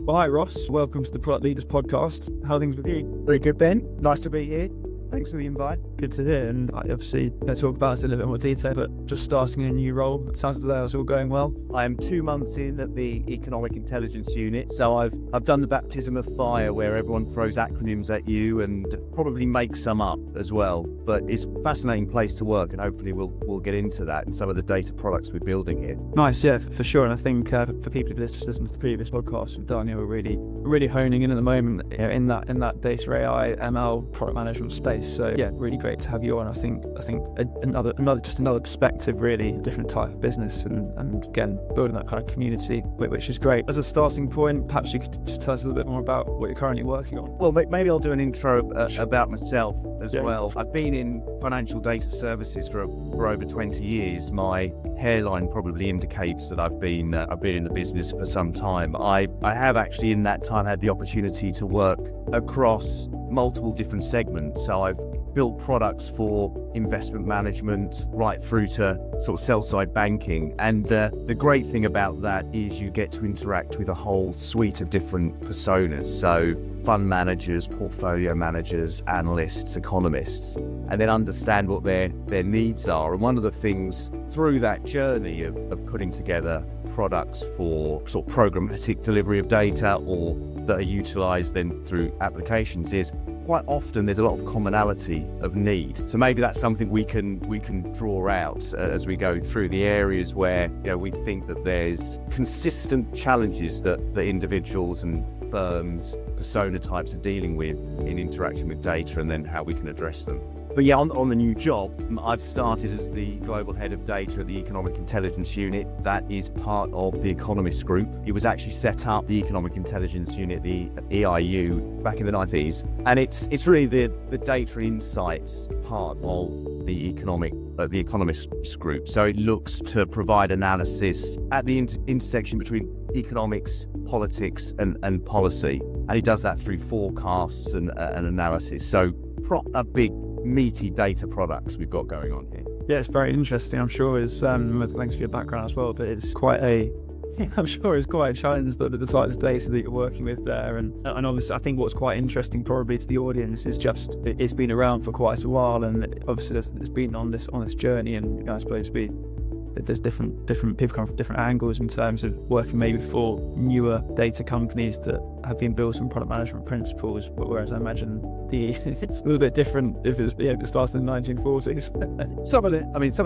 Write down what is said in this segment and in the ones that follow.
Well, hi, Ross. Welcome to the Product Leaders Podcast. How are things with you? Very good, Ben. Nice to be here. Thanks for the invite. Good to hear. And I obviously going to talk about it in a little bit more detail, but just starting in a new role. It sounds as though it's all going well. I am 2 months in at the Economic Intelligence Unit, so I've done the baptism of fire where everyone throws acronyms at you and probably makes some up as well. But it's a fascinating place to work, and hopefully we'll get into that and some of the data products we're building here. Nice, yeah, for sure. And I think for people who've just listened to the previous podcast we've done, we're really honing in at the moment in that data AI, ML, product management space. So yeah, really great to have you on. I think another perspective, really, a different type of business, and again building that kind of community, which is great. As a starting point, perhaps you could just tell us a little bit more about what you're currently working on. Well, maybe I'll do an intro about myself as well. I've been in financial data services for over 20 years. My hairline probably indicates that I've been in the business for some time. I have actually in that time had the opportunity to work across multiple different segments. So I've built products for investment management right through to sort of sell-side banking. And the great thing about that is you get to interact with a whole suite of different personas. So fund managers, portfolio managers, analysts, economists, and then understand what their needs are. And one of the things through that journey of putting together products for sort of programmatic delivery of data or that are utilized then through applications is quite often there's a lot of commonality of need. So maybe that's something we can draw out as we go through the areas where we think that there's consistent challenges that individuals and firms, persona types are dealing with in interacting with data, and then how we can address them. But yeah, on the new job, I've started as the Global Head of Data at the Economic Intelligence Unit. That is part of the Economist Group. It was actually set up, the Economic Intelligence Unit, the EIU, back in the 90s. And it's really the data and insights part of the Economist Group. So it looks to provide analysis at the intersection between economics, politics and policy. And it does that through forecasts and analysis. So a big meaty data products we've got going on here. Yeah, it's very interesting. I'm sure it's thanks for your background as well, but it's quite a challenge, the types of data that you're working with there, and obviously I think what's quite interesting probably to the audience is just it's been around for quite a while, and obviously it's been on this journey, and I suppose there's different people come from different angles in terms of working maybe for newer data companies that have been built on product management principles, whereas I imagine it's a little bit different if it starts in the 1940s. Some of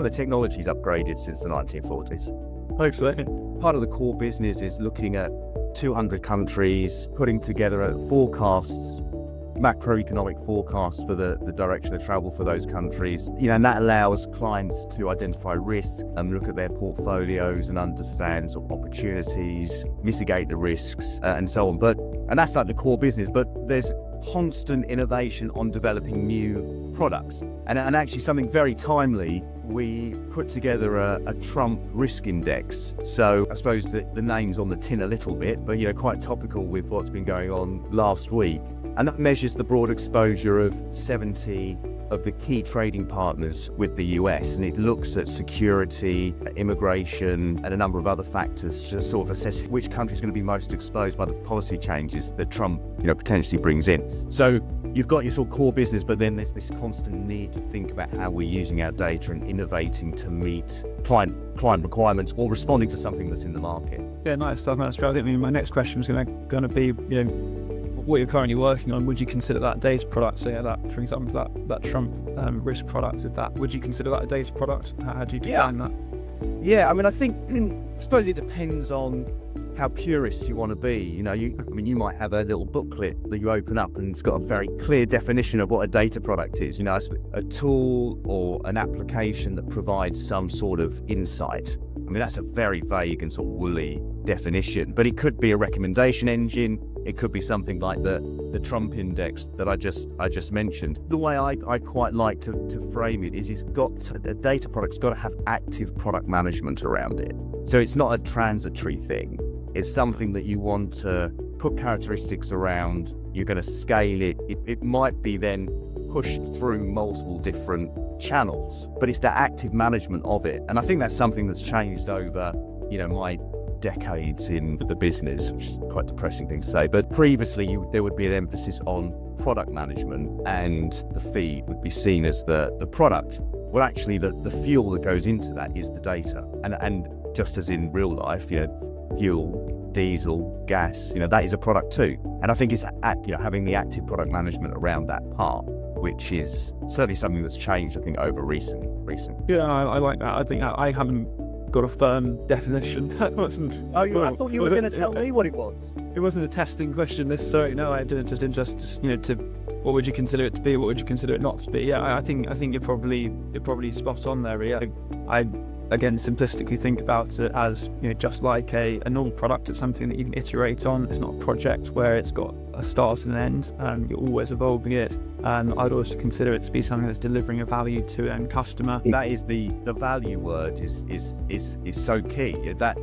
the technology's upgraded since the 1940s. Hope so. Part of the core business is looking at 200 countries, putting together forecasts, macroeconomic forecasts for the direction of travel for those countries. And that allows clients to identify risk and look at their portfolios and understand sort of opportunities, mitigate the risks, and so on. And that's like the core business, but there's constant innovation on developing new products. And actually something very timely, we put together a Trump risk index. So I suppose that the name's on the tin a little bit, but quite topical with what's been going on last week. And that measures the broad exposure of 70 of the key trading partners with the US, and it looks at security, immigration, and a number of other factors to sort of assess which country is going to be most exposed by the policy changes that Trump, potentially brings in. So you've got your sort of core business, but then there's this constant need to think about how we're using our data and innovating to meet client requirements or responding to something that's in the market. Yeah, nice stuff. That's great. I think my next question is going to be, what you're currently working on. Would you consider that a data product? So that, for example, that Trump risk product, would you consider that a data product? How do you define that? Yeah, I suppose it depends on how purist you want to be. You might have a little booklet that you open up and it's got a very clear definition of what a data product is. A tool or an application that provides some sort of insight. That's a very vague and sort of woolly definition, but it could be a recommendation engine. It could be something like the Trump index that I just mentioned. The way I quite like to frame it is a data product's got to have active product management around it. So it's not a transitory thing. It's something that you want to put characteristics around. You're going to scale it. It might be then pushed through multiple different channels, but it's the active management of it. And I think that's something that's changed over, decades in the business, which is quite a depressing thing to say, but previously there would be an emphasis on product management, and the feed would be seen as the product. Well, actually, the fuel that goes into that is the data, and just as in real life, fuel, diesel, gas, that is a product too. And I think it's having the active product management around that part, which is certainly something that's changed, I think, over recent. Yeah, I like that. I think I haven't got a firm definition. That wasn't. I thought you were going to tell me what it was. It wasn't a testing question necessarily. No, I did just interested, to what would you consider it to be? What would you consider it not to be? Yeah, I think you're probably spot on there. Yeah, I again simplistically think about it as just like a normal product. It's something that you can iterate on. It's not a project where it's got a start and an end, and you're always evolving it. I'd also consider it to be something that's delivering a value to an end customer. That is the value word is so key. That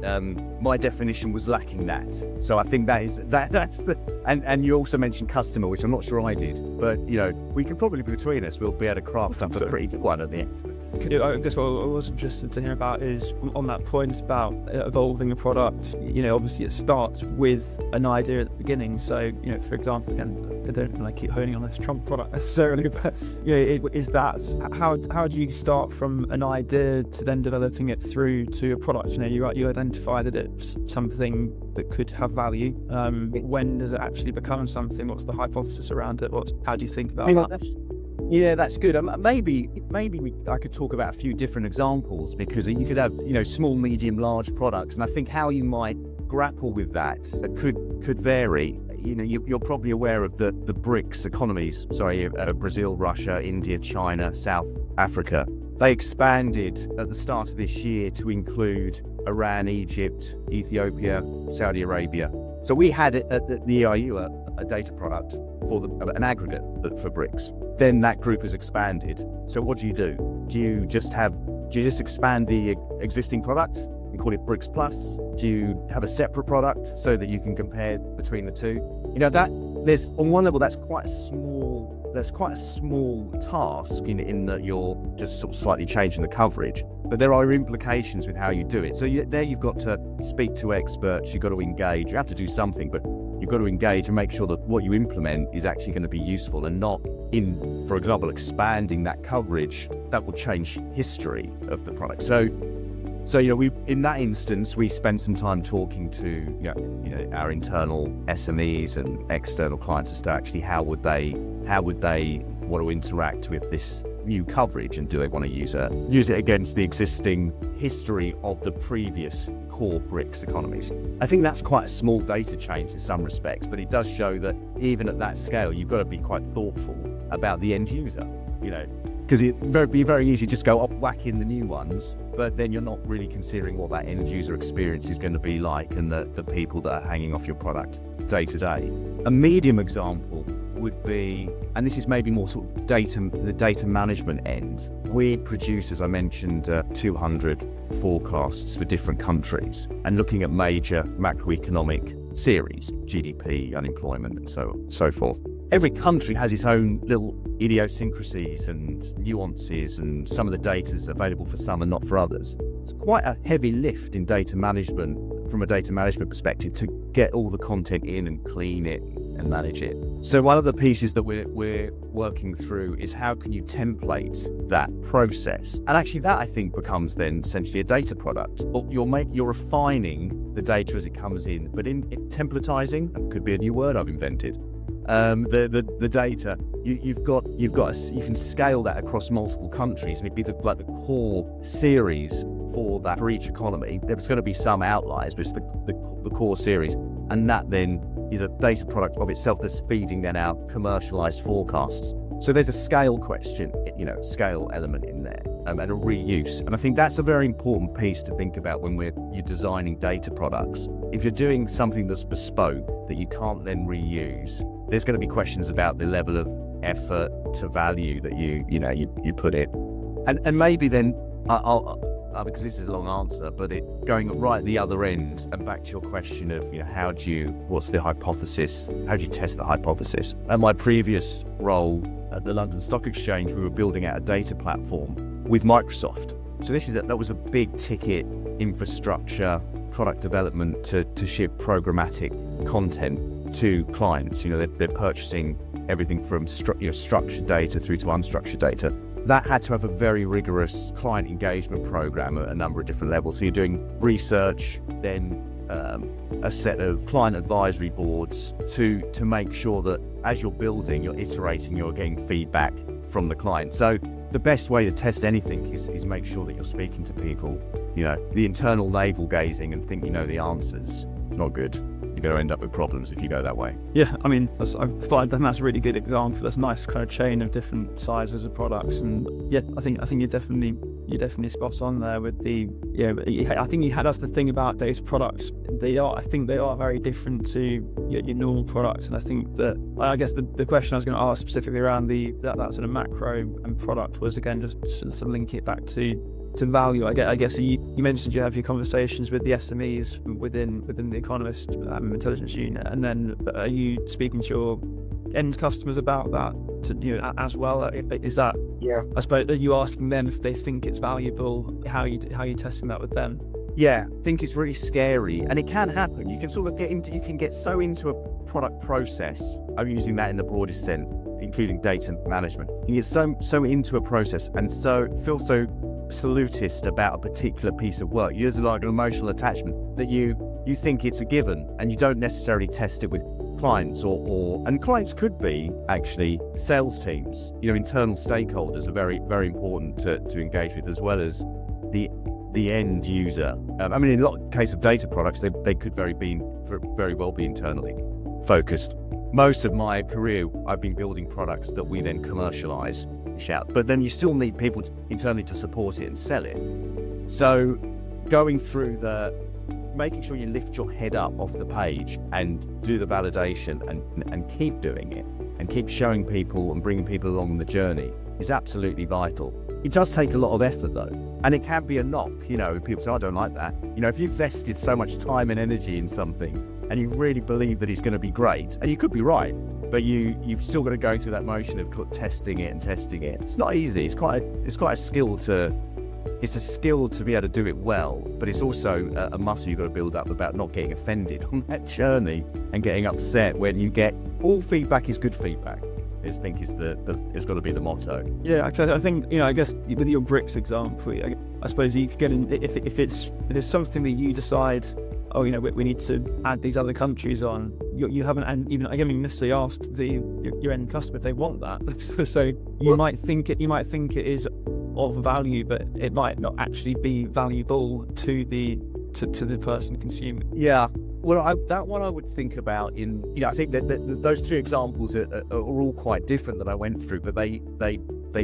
my definition was lacking that. So I think that's the and you also mentioned customer, which I'm not sure I did, but we could probably between us we'll be able to craft up a pretty good one at the end. I guess what I was interested to hear about is on that point about evolving a product. Obviously it starts with an idea at the beginning. So for example, again, I don't keep honing on this Trump product necessarily, but is that how do you start from an idea to then developing it through to a product? You identify that it's something that could have value. When does it actually become something? What's the hypothesis around it? How do you think about that? Yeah, that's good. Maybe I could talk about a few different examples, because you could have small, medium, large products, and I think how you might grapple with that could vary. You're probably aware of the BRICS economies. Brazil, Russia, India, China, South Africa. They expanded at the start of this year to include Iran, Egypt, Ethiopia, Saudi Arabia. So we had at the EIU a data product for an aggregate for BRICS. Then that group has expanded. So what do? Do you just expand the existing product and call it BRICS Plus? Do you have a separate product so that you can compare between the two? That there's on one level that's quite a small task in that you're just sort of slightly changing the coverage, but there are implications with how you do it. So you've got to speak to experts, you've got to engage, you have to do something, but you've got to engage and make sure that what you implement is actually going to be useful and not for example, expanding that coverage that will change history of the product. So we in that instance we spent some time talking to our internal SMEs and external clients as to actually how would they want to interact with this new coverage, and do they want to use it against the existing history of the previous core BRICS economies. I think that's quite a small data change in some respects, but it does show that even at that scale you've got to be quite thoughtful about the end user, because it'd be very easy to just go whack in the new ones, but then you're not really considering what that end user experience is going to be like, and the people that are hanging off your product day to day. A medium example would be, and this is maybe more sort of the data management end. We produce, as I mentioned, 200 forecasts for different countries, and looking at major macroeconomic series, GDP, unemployment, and so forth. Every country has its own little idiosyncrasies and nuances, and some of the data is available for some and not for others. It's quite a heavy lift in data management from a data management perspective to get all the content in and clean it and manage it. So one of the pieces that we're working through is how can you template that process? And actually that I think becomes then essentially a data product. You're refining the data as it comes in, but in templatizing, that could be a new word I've invented. The data you can scale that across multiple countries, and it'd be the core series for each economy. There's going to be some outliers, but it's the core series, and that then is a data product of itself that's feeding then out commercialized forecasts. So there's a scale question, scale element in there, and a reuse. And I think that's a very important piece to think about when you're designing data products. If you're doing something that's bespoke that you can't then reuse, there's going to be questions about the level of effort to value that you put in. And maybe then I'll because this is a long answer, but going right at the other end and back to your question of what's the hypothesis? How do you test the hypothesis? At my previous role at the London Stock Exchange, we were building out a data platform with Microsoft. So that was a big ticket infrastructure product development to ship programmatic content to clients. They're purchasing everything from structured data through to unstructured data. That had to have a very rigorous client engagement program at a number of different levels. So you're doing research, then a set of client advisory boards to make sure that as you're building, you're iterating, you're getting feedback from the client. So the best way to test anything is make sure that you're speaking to people. The internal navel gazing and think you know the answers, not good. You're going to end up with problems if you go that way. Yeah, I mean, I think that's a really good example. That's a nice kind of chain of different sizes of products, and yeah, I think you're definitely spot on there with the I think that's the thing about data products. I think they are very different to your normal products, and I think that the question I was going to ask specifically around that sort of macro and product was again just to link it back to value. I guess you mentioned you have your conversations with the SMEs within the Economist Intelligence Unit, and then are you speaking to your end customers about that as well? Is that, I suppose, are you asking them if they think it's valuable? How are you testing that with them? Yeah, I think it's really scary, and it can happen. You can sort of you can get so into a product process. I'm using that in the broadest sense, including data management. You get so into a process and feel so absolutist about a particular piece of work. There's like an emotional attachment that you think it's a given, and you don't necessarily test it with clients and clients could be actually sales teams. Internal stakeholders are very, very important to engage with, as well as the end user. I mean, in a lot of case of data products, they could very well be internally focused. Most of my career, I've been building products that we then commercialize, but then you still need people internally to support it and sell it. So going through making sure you lift your head up off the page and do the validation and keep doing it and keep showing people and bringing people along the journey is absolutely vital. It does take a lot of effort though, and it can be a knock. People say, I don't like that. If you've vested so much time and energy in something and you really believe that it's going to be great, and you could be right, but you've still got to go through that motion of testing it. It's not easy. It's quite a skill It's a skill to be able to do it well, but it's also a muscle you've got to build up about not getting offended on that journey and getting upset when you get all feedback is good feedback. I think it's got to be the motto. Yeah, I think I guess with your bricks example, I suppose you could get in if it's something that you decide, we need to add these other countries on. You haven't even necessarily asked your end customer if they want that. So you might think it is of value, but it might not actually be valuable to the person consuming. Yeah. Well, that one I would think about I think that those two examples are all quite different that I went through, but they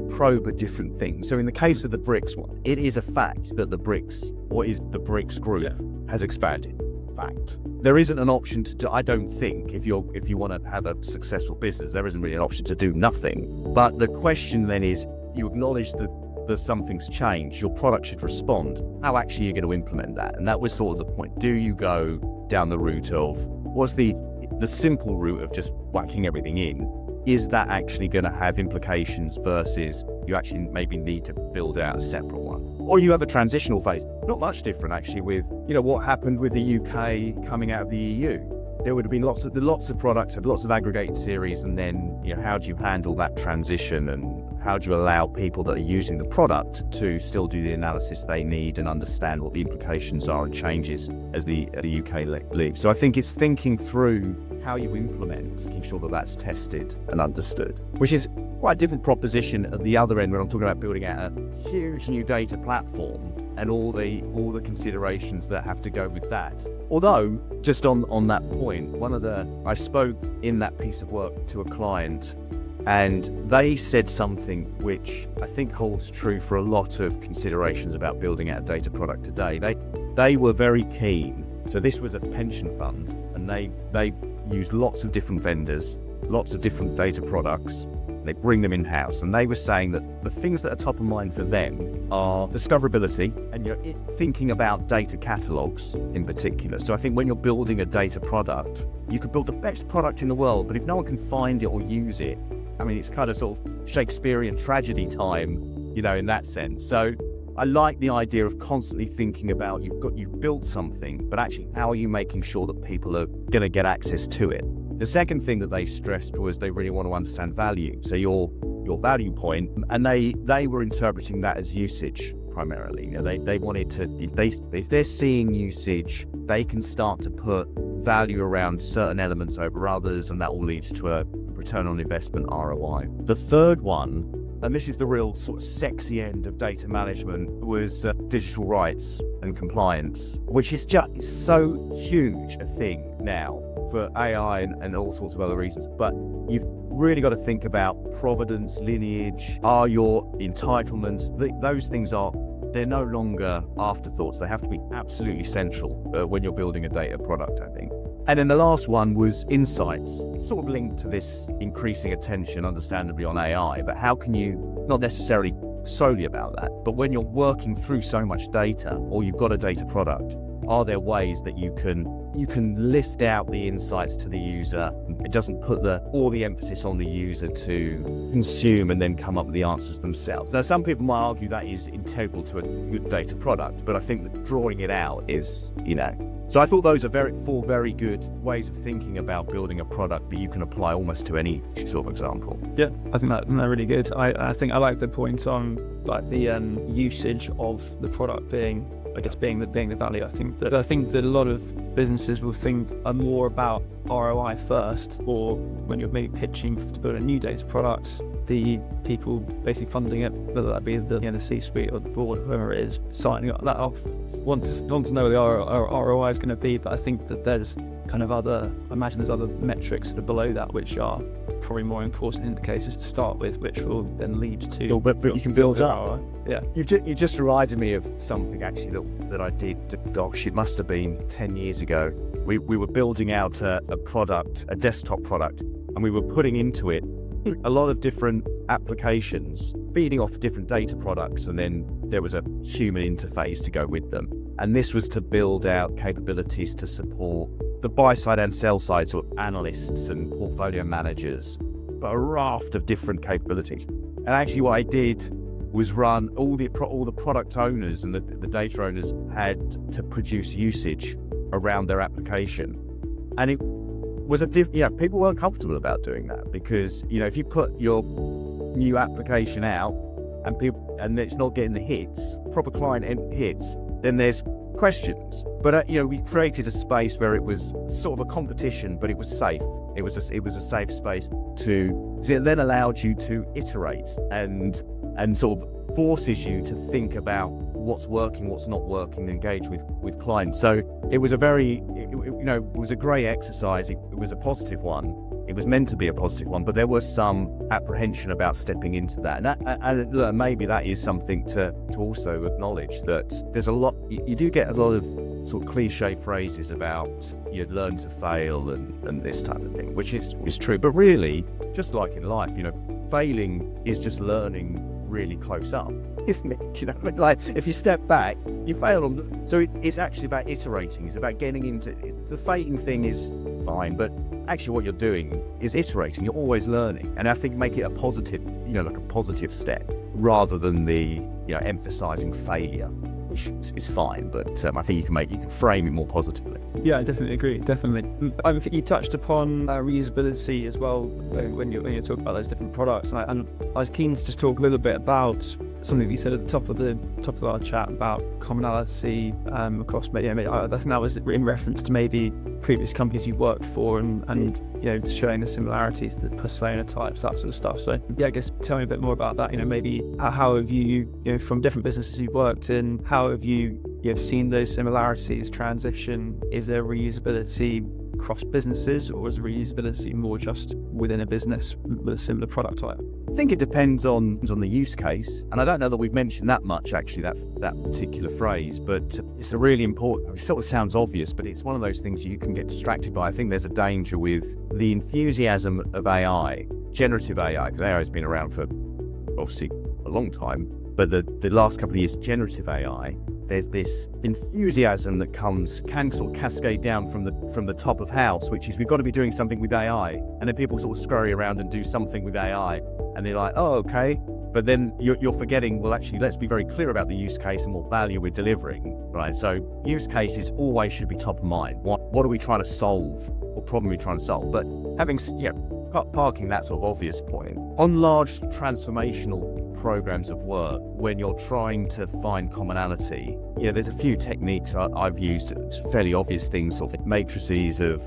probe at different things. So in the case of the BRICS one, it is a fact that the BRICS group has expanded. Fact. There isn't an option to do, I don't think, if you want to have a successful business, there isn't really an option to do nothing. But the question then is, you acknowledge that something's changed, your product should respond. How actually are you going to implement that? And that was sort of the point. Do you go down the route of, what's the simple route of just whacking everything in? Is that actually going to have implications versus you actually maybe need to build out a separate one? Or you have a transitional phase. Not much different actually with, what happened with the UK coming out of the EU. There would have been lots of products, had lots of aggregated series, and then how do you handle that transition, and how do you allow people that are using the product to still do the analysis they need and understand what the implications are and changes as the UK leaves. So I think it's thinking through how you implement, making sure that that's tested and understood, which is quite a different proposition at the other end when I'm talking about building out a huge new data platform and all the considerations that have to go with that. Although, just on that point, I spoke in that piece of work to a client, and they said something which I think holds true for a lot of considerations about building out a data product today. They were very keen. So this was a pension fund, and they used lots of different vendors, lots of different data products. They bring them in-house, and they were saying that the things that are top of mind for them are discoverability, and you're thinking about data catalogs in particular. So I think when you're building a data product, you could build the best product in the world, but if no one can find it or use it, I mean, it's kind of sort of Shakespearean tragedy time, in that sense. So I like the idea of constantly thinking about you've built something, but actually how are you making sure that people are going to get access to it? The second thing that they stressed was they really want to understand value. So your value point, and they were interpreting that as usage primarily. They wanted to, if they're seeing usage, they can start to put value around certain elements over others, and that all leads to a return on investment, ROI. The third one, and this is the real sort of sexy end of data management, was digital rights and compliance, which is just so huge a thing now for AI and all sorts of other reasons. But you've really got to think about provenance, lineage, are your entitlements, those things they're no longer afterthoughts. They have to be absolutely central when you're building a data product, I think. And then the last one was insights, sort of linked to this increasing attention, understandably, on AI. But how can you, not necessarily solely about that, but when you're working through so much data, or you've got a data product, are there ways that you can lift out the insights to the user? It doesn't put all the emphasis on the user to consume and then come up with the answers themselves. Now, some people might argue that is integral to a good data product, but I think that drawing it out is, So I thought those are four very good ways of thinking about building a product that you can apply almost to any sort of example. Yeah, I think they're really good. I think I like the point on like the usage of the product being the value. I think that a lot of businesses will think more about ROI first, or when you're maybe pitching to build a new data product, the people basically funding it, whether that be the C-suite or the board, whoever it is, signing that off, want to know what the ROI is going to be. But I think that there's kind of I imagine there's other metrics that are below that, which are probably more important indicators to start with, which will then lead to. But you can build up. ROI. Yeah. You just reminded me of something actually that I did. Gosh, it must have been 10 years ago. We were building out a product, a desktop product, and we were putting into it a lot of different applications, feeding off different data products, and then there was a human interface to go with them. And this was to build out capabilities to support the buy side and sell side, sort of analysts and portfolio managers, but a raft of different capabilities. And actually what I did was run all the product owners and the data owners had to produce usage around their application. And it was people weren't comfortable about doing that, because, if you put your new application out and it's not getting the hits, proper client hits, then there's questions. But we created a space where it was sort of a competition, but it was safe. It was a safe space because it then allowed you to iterate and sort of forces you to think about what's working, what's not working, and engage with clients. So it was it was a great exercise. It was a positive one. It was meant to be a positive one, but there was some apprehension about stepping into that. And maybe that is something to also acknowledge, that there's a lot, you do get a lot of sort of cliche phrases about you learn to fail and this type of thing, which is true. But really, just like in life, failing is just learning really close up, isn't it? Like if you step back, you fail on them. So it's actually about iterating. It's about getting into it. The failing thing is fine, but actually what you're doing is iterating. You're always learning, and I think make it a positive, like a positive step, rather than the emphasizing failure, which is fine. But I think you can frame it more positively. Yeah, I definitely agree. Definitely. I think you touched upon reusability as well when you talk about those different products, and I was keen to just talk a little bit about something that you said at the top of our chat about commonality across media. I think that was in reference to maybe previous companies you worked for and showing the similarities, the persona types, that sort of stuff. So yeah, I guess tell me a bit more about that. Maybe how have you, from different businesses you've worked in, how have you seen those similarities transition? Is there reusability across businesses, or is reusability more just within a business with a similar product type? I think it depends on the use case, and I don't know that we've mentioned that much actually, that particular phrase, but it's a really important, it sort of sounds obvious, but it's one of those things you can get distracted by. I think there's a danger with the enthusiasm of AI, generative AI, because AI has been around for obviously a long time, but the last couple of years, generative AI, there's this enthusiasm that can sort of cascade down from the top of house, which is we've got to be doing something with AI, and then people sort of scurry around and do something with AI, and they're like, oh, okay, But then you're forgetting, well, actually, let's be very clear about the use case and what value we're delivering, right? So use cases always should be top of mind. What are we trying to solve? What problem are we trying to solve? But parking that sort of obvious point, on large transformational programs of work, when you're trying to find commonality, there's a few techniques I've used, fairly obvious things, sort of matrices of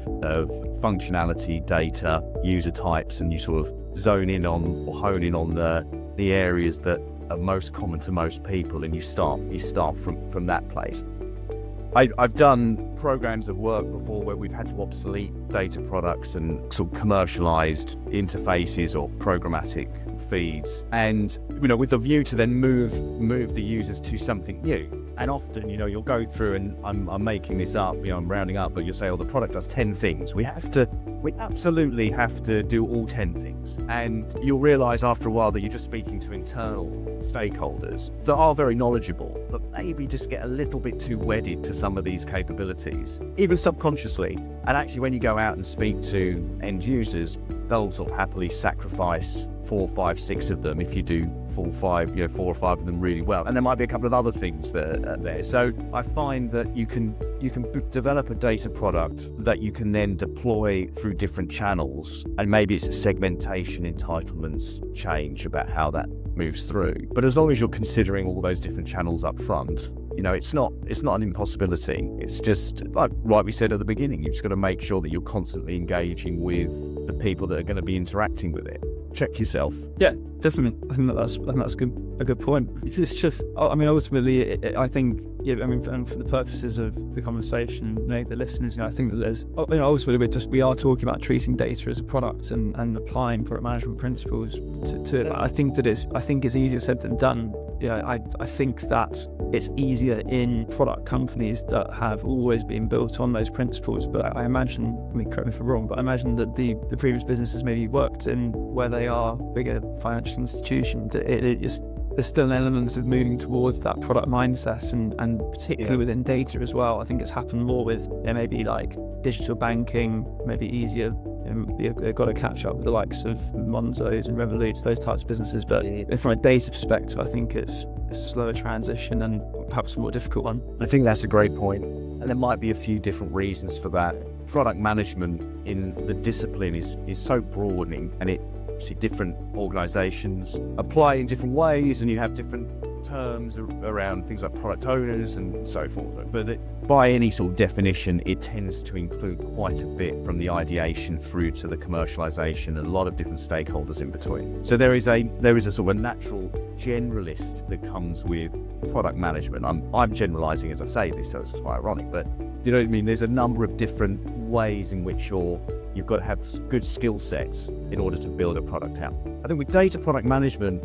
functionality, data, user types, and you sort of zone in on or hone in on the areas that are most common to most people, and you start from that place. I've done programs of work before where we've had to obsolete data products and sort of commercialized interfaces or programmatic feeds, and with the view to then move the users to something new. And often, you'll go through, and I'm making this up, I'm rounding up, but you'll say, oh, the product does 10 things. We absolutely have to do all 10 things. And you'll realize after a while that you're just speaking to internal stakeholders that are very knowledgeable, but maybe just get a little bit too wedded to some of these capabilities, even subconsciously. And actually, when you go out and speak to end users, they'll sort of happily sacrifice 4, 5, 6 of them if you do 4 or 5 of them really well. And there might be a couple of other things that are there. So I find that you can develop a data product that you can then deploy through different channels, and maybe it's a segmentation entitlements change about how that moves through. But as long as you're considering all those different channels up front, it's not an impossibility. It's just like we said at the beginning, you've just got to make sure that you're constantly engaging with the people that are going to be interacting with it. Check yourself. Yeah, definitely. I think that's a good point. It's just, ultimately, I think, and for the purposes of the conversation, the listeners, I think that there's, ultimately we are talking about treating data as a product and applying product management principles to it. I think it's easier said than done. I think that it's easier in product companies that have always been built on those principles. But I imagine, correct me if I'm wrong, but I imagine that the previous businesses maybe worked in where they are bigger financial institutions. There's still elements of moving towards that product mindset, and particularly within data as well. I think it's happened more with maybe like digital banking, maybe easier. They've got to catch up with the likes of Monzos and Revoluts, those types of businesses. But from a data perspective, I think it's a slower transition and perhaps a more difficult one. I think that's a great point. And there might be a few different reasons for that. Product management in the discipline is so broadening, and different organizations apply in different ways, and you have different terms around things like product owners and so forth. But by any sort of definition, it tends to include quite a bit from the ideation through to the commercialization, and a lot of different stakeholders in between. So there is a sort of a natural generalist that comes with product management. I'm generalizing as I say this, so it's quite ironic, but do you know what I mean? There's a number of different ways in which you've got to have good skill sets in order to build a product out. I think with data product management,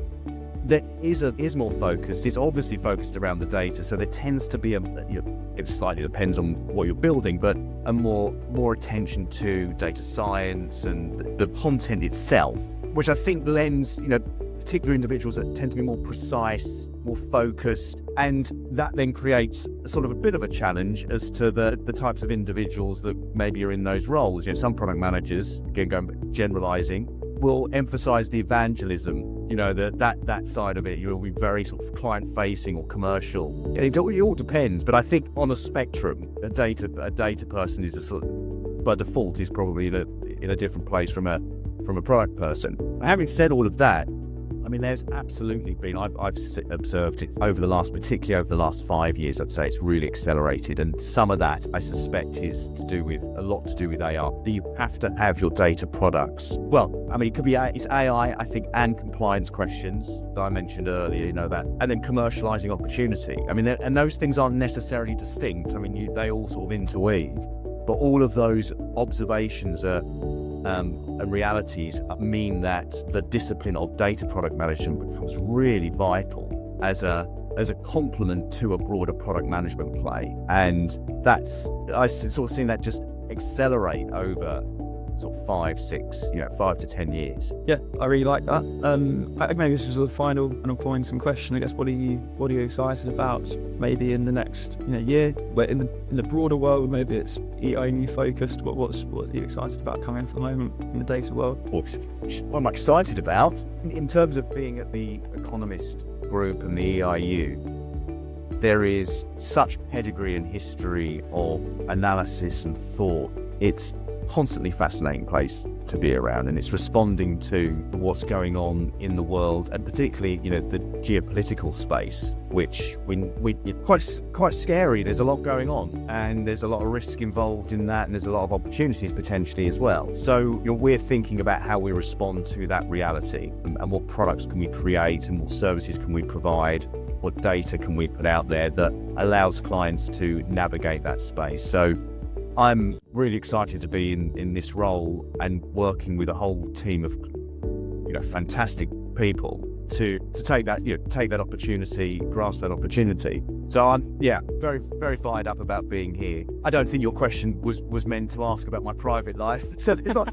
there is more focus. It's obviously focused around the data, so there tends to be it slightly depends on what you're building, but a more attention to data science and the content itself, which I think lends, particular individuals that tend to be more precise, more focused, and that then creates sort of a bit of a challenge as to the types of individuals that maybe are in those roles. Some product managers, again going generalizing, will emphasize the evangelism, that side of it. You'll be very sort of client-facing or commercial. It all depends, but I think on a spectrum, a data person is by default is probably in a different place from a product person. Having said all of that, there's absolutely been, I've observed it particularly over the last 5 years, I'd say it's really accelerated. And some of that, I suspect, is a lot to do with AI. That you have to have your data products. Well, it could be, it's AI, I think, and compliance questions that I mentioned earlier, that. And then commercializing opportunity. And those things aren't necessarily distinct. They all sort of interweave. But all of those observations and realities mean that the discipline of data product management becomes really vital as a complement to a broader product management play. And I sort of seen that just accelerate over sort of 5, 6, 5 to 10 years. Yeah, I really like that. Maybe this is the final point and question. I guess what are you excited about? Maybe in the next year, but in the broader world, maybe it's EIU focused. What are you excited about coming for the moment in the data world? What I'm excited about in terms of being at the Economist group and the EIU. There is such pedigree and history of analysis and thought. It's constantly fascinating place to be around, and it's responding to what's going on in the world, and particularly the geopolitical space, which we quite scary. There's a lot going on, and there's a lot of risk involved in that, and there's a lot of opportunities potentially as well. So we're thinking about how we respond to that reality, and what products can we create, and what services can we provide, what data can we put out there that allows clients to navigate that space. So I'm really excited to be in this role and working with a whole team of fantastic people to take that opportunity, grasp that opportunity. So I'm very, very fired up about being here. I don't think your question was meant to ask about my private life. So it's not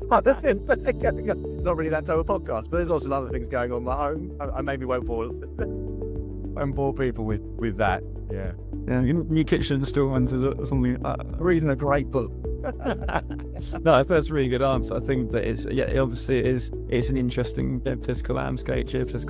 really that type of podcast, but there's lots of other things going on at my home. I maybe won't bore people with that. Yeah. Yeah, new kitchen instalments is something Reading a great book. No, that's a really good answer. I think that it's an interesting geopolitical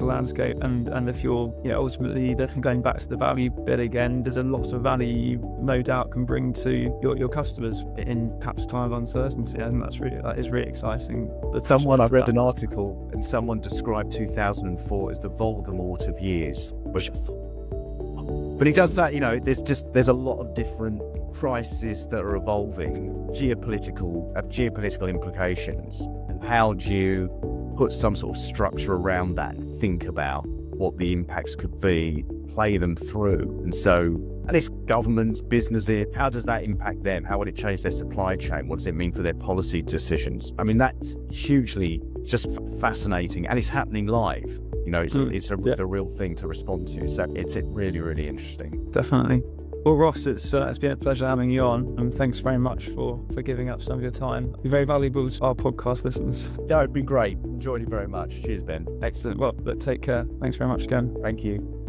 landscape, and if you're ultimately going back to the value bit again, there's a lot of value you no doubt can bring to your customers in perhaps time of uncertainty, and that is really exciting. But I read an article and someone described 2004 as the Voldemort of years, which I thought. But he does that, there's a lot of different crises that are evolving, geopolitical implications. And how do you put some sort of structure around that and think about what the impacts could be, play them through? And it's governments, businesses, how does that impact them? How would it change their supply chain? What does it mean for their policy decisions? I mean, that's hugely just fascinating, and it's happening live. It's a real thing to respond to. So it's really, really interesting. Definitely. Well, Ross, it's been a pleasure having you on, and thanks very much for giving up some of your time. You're very valuable to our podcast listeners. Yeah, it's been great. Enjoyed it very much. Cheers, Ben. Excellent. Well, take care. Thanks very much again. Thank you.